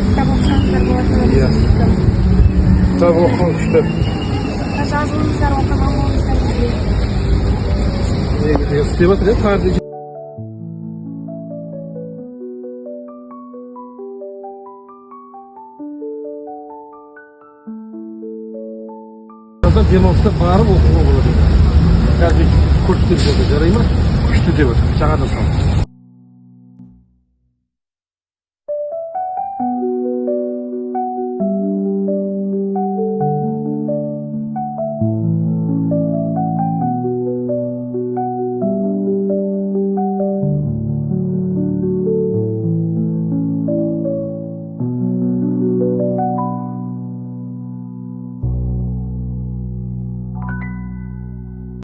Кітап оқысаңыздар болады. Иә. Кітап оқыңыздар. Жазылыңыздар, оқырман болыңыздар бізге. Негізі істеп жатыр, таңертең. Демалыста барып оқуға болады. Қазір көліктер жолда жарай ма? Күшті деп отыр, жаңадан салды.